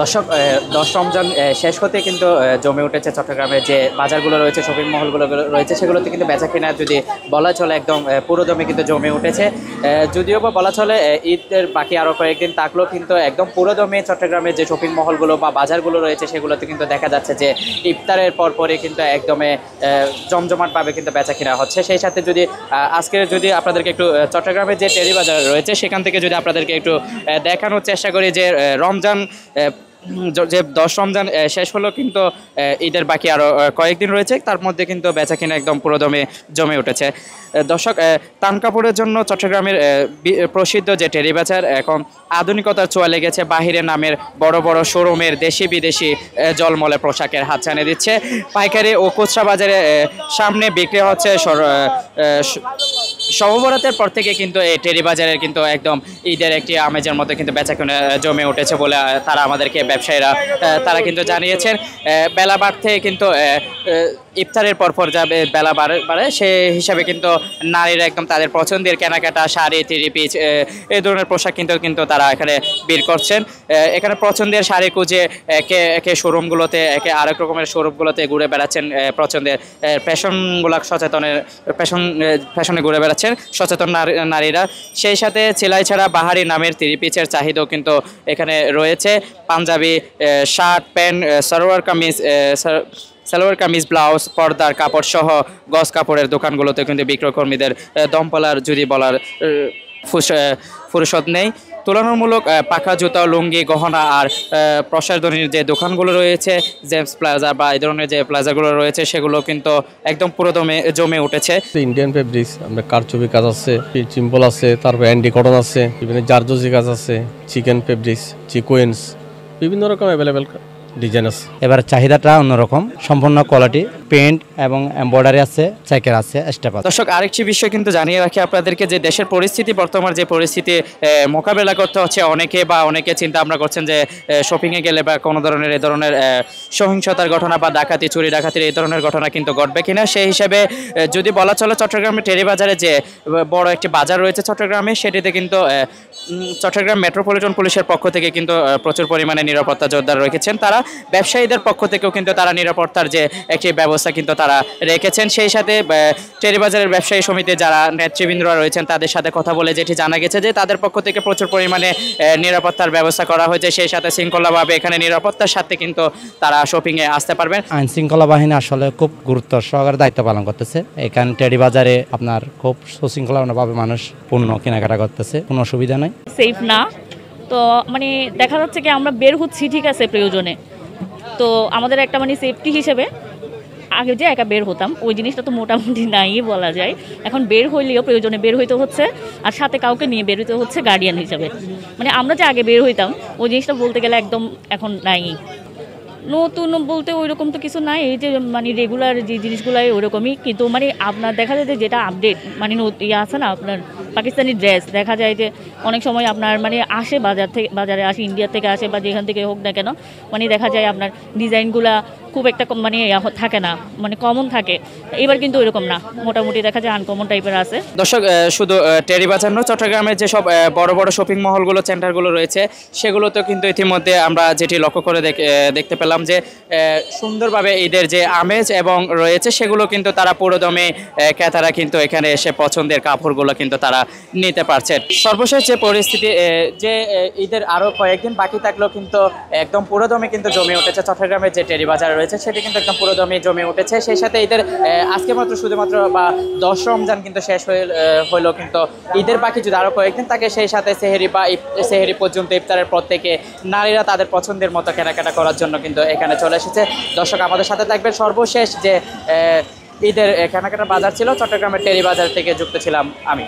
দর্শক ১০ রমজান শেষ হতে কিন্তু জমে উঠেছে চট্টগ্রামের যে বাজারগুলো রয়েছে, শপিং মহলগুলো রয়েছে, সেগুলোতে কিন্তু বেচাকেনা যদি বলা চলে একদম পুরোদমে কিন্তু জমে উঠেছে। যদিও বা বলা চলে ঈদের বাকি আরও কয়েকদিন থাকলেও কিন্তু একদম পুরোদমে চট্টগ্রামের যে শপিং মহলগুলো বা বাজারগুলো রয়েছে সেগুলোতে কিন্তু দেখা যাচ্ছে যে ইফতারের পরপরই কিন্তু একদমে জমজমাটভাবে কিন্তু বেচাকেনা হচ্ছে। সেই সাথে যদি আজকে যদি আপনাদেরকে একটু চট্টগ্রামের যে টেরি বাজার রয়েছে সেখান থেকে যদি আপনাদেরকে একটু দেখানোর চেষ্টা করি যে রমজান যে ১০ রমজান শেষ হলো কিন্তু ঈদের বাকি আরও কয়েকদিন রয়েছে, তার মধ্যে কিন্তু বেচাকেনা একদম পুরোদমে জমে উঠেছে। দর্শক, তান কাপড়ের জন্য চট্টগ্রামের প্রসিদ্ধ যে টেরি বাজার এখন আধুনিকতার ছোঁয়া লেগেছে। বাহিরে নামের বড় বড় শোরুমের দেশি বিদেশি জলমলে পোশাকের হাত ছানিয়ে দিচ্ছে। পাইকারি ও খুচরা বাজারে সামনে বিক্রি হচ্ছে। শবে বরাতের পর থেকে কিন্তু এই টেরি বাজারের কিন্তু একদম ঈদের একটি আমেজের মধ্যে কিন্তু বেচাকেনা জমে উঠেছে বলে তারা আমাদেরকে ব্যবসায়ীরা তারা কিন্তু জানিয়েছেন। বেলা বাড়তে কিন্তু ইফতারের পরপর যাবে বেলা বাড়ে সে হিসাবে কিন্তু নারীরা একদম তাদের পছন্দের কেনাকাটা শাড়ি, থ্রি পিস এই ধরনের পোশাক কিন্তু তারা এখানে বের করছেন। এখানে পছন্দের শাড়ি খুঁজে একে শোরুমগুলোতে আরেক রকমের শোরুমগুলোতে ঘুরে বেড়াচ্ছেন। পছন্দের ফ্যাশনগুলো ফ্যাশনে ঘুরে বেড়াচ্ছেন সচেতন নারীরা। সেই সাথে সেলাই ছাড়া বাহারি নামের থ্রি পিসের চাহিদাও কিন্তু এখানে রয়েছে। Punjabi, shirt, pant, salwar kameez, blouse, পর্দার কাপড় সহ গজ কাপড়ের দোকানগুলোতে কিন্তু বিক্রয়কর্মীদের দমপলার যদি বলার ফুরসত নেই। তুলনামূলক পাখা, জুতা, লুঙ্গি, গহনা আর প্রসাধনীর যে দোকানগুলো রয়েছে, জেমস প্লাজা বা এই ধরনের যে প্লাজাগুলো রয়েছে সেগুলো কিন্তু একদম পুরোদমে জমে উঠেছে। ইন্ডিয়ান ফেব্রিক্স, আমরা কারচুপি কাজ আছে, সিম্পল আছে, তারপর অ্যান্ডি কটন আছে, বিভিন্ন জারদোজি কাজ আছে, চিকেন ফেব্রিক্স, চিকোয়েন্স, বিভিন্ন রকম অ্যাভেলেবেল ডিজাইন আছে। এবার চাহিদাটা অন্যরকম, সম্পূর্ণ কোয়ালিটি, পেন্ট এবং এমব্রয়ডারি আছে, চেকের আছে, স্টেপ আছে। দর্শক, আরেকটি বিষয় কিন্তু জানিয়ে রাখি আপনাদেরকে যে দেশের পরিস্থিতি, বর্তমান যে পরিস্থিতি মোকাবেলা করতে হচ্ছে অনেকে চিন্তা ভাবনা করছেন যে শপিংয়ে গেলে বা কোনো ধরনের এ ধরনের সহিংসতার ঘটনা বা ডাকাতি, চুরি ডাকাতির এই ধরনের ঘটনা কিন্তু ঘটবে কিনা। সেই হিসাবে যদি বলা চলে চট্টগ্রামের টেরি বাজারে যে বড় একটি বাজার রয়েছে চট্টগ্রামে, সেটিতে কিন্তু চট্টগ্রাম মেট্রোপলিটন পুলিশের পক্ষ থেকে কিন্তু প্রচুর পরিমাণে নিরাপত্তা জোরদার রেখেছেন তারা। ব্যবসায়ীদের পক্ষ থেকেও কিন্তু তারা নিরাপত্তার যে একটি ব্যবস্থা কিন্তু তারা রেখেছেন। সেই সাথে টেরি বাজারের ব্যবসায়ী সমিতির যারা নেতৃবৃন্দরা রয়েছেন তাদের সাথে কথা বলে যেটি জানা গেছে যে তাদের পক্ষ থেকে প্রচুর পরিমাণে নিরাপত্তার ব্যবস্থা করা হয়েছে। সেই সাথে শৃঙ্খলাভাবে এখানে নিরাপত্তার সাথে কিন্তু তারা শপিংয়ে আসতে পারবেন। আইন শৃঙ্খলা বাহিনী আসলে খুব গুরুত্ব সহকারে দায়িত্ব পালন করতেছে। এখানে টেরি বাজারে আপনার খুব সুশৃঙ্খলাভাবে মানুষ পণ্য কেনাকাটা করতেছে, কোনো অসুবিধা নাই। সেফ না তো মানে দেখা যাচ্ছে কি আমরা বের হচ্ছি ঠিক আছে প্রয়োজনে, তো আমাদের একটা মানে সেফটি হিসেবে আগে যে একা বের হতাম ওই জিনিসটা তো মোটামুটি নাই বলা যায়। এখন বের হইলেও প্রয়োজনে বের হইতে হচ্ছে, আর সাথে কাউকে নিয়ে বের হইতে হচ্ছে গার্ডিয়ান হিসাবে। মানে আমরা যে আগে বের হইতাম ওই জিনিসটা বলতে গেলে একদম এখন নাই। নতুন বলতে ওই রকম তো কিছু নাই, এই যে মানে রেগুলার যে জিনিসগুলাই ওরকমই, কিন্তু মানে আপনার দেখা যায় যে যেটা আপডেট মানে ইয়ে আছে না আপনার পাকিস্তানি ড্রেস, দেখা যায় যে অনেক সময় আপনার মানে আসে বাজারে আসে, ইন্ডিয়া থেকে আসে বা যেখান থেকে হোক না কেন, মানে দেখা যায় আপনার ডিজাইনগুলা খুব একটা মানে থাকে না, মানে কমন থাকে। এবার কিন্তু ওইরকম না, মোটামুটি দেখা যায় আনকমন টাইপের আছে। দর্শক, শুধু টেরি বাজার নয়, চট্টগ্রামের যেসব বড় বড় শপিং মহলগুলো, সেন্টারগুলো রয়েছে সেগুলোতেও কিন্তু ইতিমধ্যে আমরা যেটি লক্ষ্য করে দেখতে পেলাম যে সুন্দরভাবে ঈদের যে আমেজ এবং রয়েছে সেগুলো কিন্তু তারা পুরোদমে ক্রেতারা কিন্তু এখানে এসে পছন্দের কাপড়গুলো কিন্তু তারা নিতে পারছেন। সর্বশেষ যে পরিস্থিতি, যে ঈদের আরও কয়েকদিন বাকি থাকলেও কিন্তু একদম পুরোদমে কিন্তু জমে উঠেছে চট্টগ্রামের যে টেরি বাজার রয়েছে সেটি কিন্তু একদম পুরোদমে জমে উঠেছে। সেই সাথে ঈদের আজকে শুধুমাত্র বা ১০ রমজান কিন্তু শেষ হইলো, কিন্তু ঈদের বাকি যদি আরও কয়েকদিন থাকে সেই সাথে সেহেরি পর্যন্ত ইফতারের পর থেকে নারীরা তাদের পছন্দের মতো কেনাকাটা করার জন্য কিন্তু এখানে চলে এসেছে। দর্শক, আমাদের সাথে থাকবেন। সর্বশেষ যে ঈদের কেনাকাটার বাজার ছিল চট্টগ্রামের টেরি বাজার থেকে যুক্ত ছিলাম আমি।